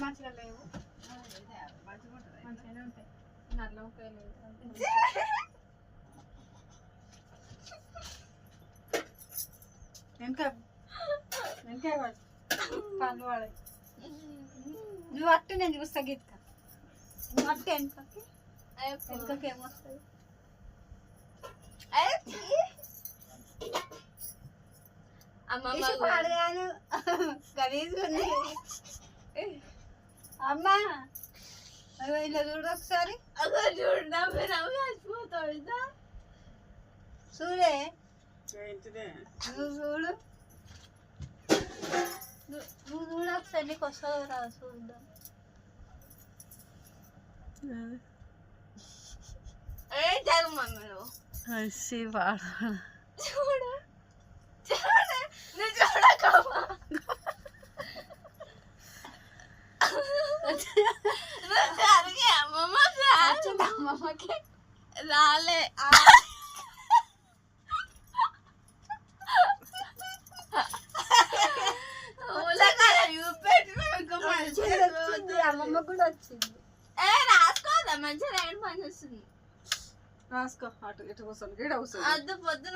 మంచిగా లేవు, మంచిగానే ఉంటాయి. నల్ల ఉకాయ లేదు వెనక పళ్ళు వాడాయి. నువ్వు అట్టు నేను చూస్తా గీతక, నువ్వు అట్టు వెనకకి వెనకకి ఏమొస్తుంది? పాడగాను గలీజ్గా ఉంది. అమ్మా ఇలా చూడు ఒకసారి, చూడే నువ్వు చూడు, నువ్వు చూడు ఒకసారి, నీకు వస్తుంది రా చూద్దాం. చూడు చూడకమ్మా, అమ్మమ్మకి రాలే. అమ్మమ్మ కూడా వచ్చింది. రాసుకోదా మంచిగా రైడ్ పని వస్తుంది. రాసుకో, అటు ఇటు కూర్చొని గీడ కూర్చొని అద్దు పొద్దున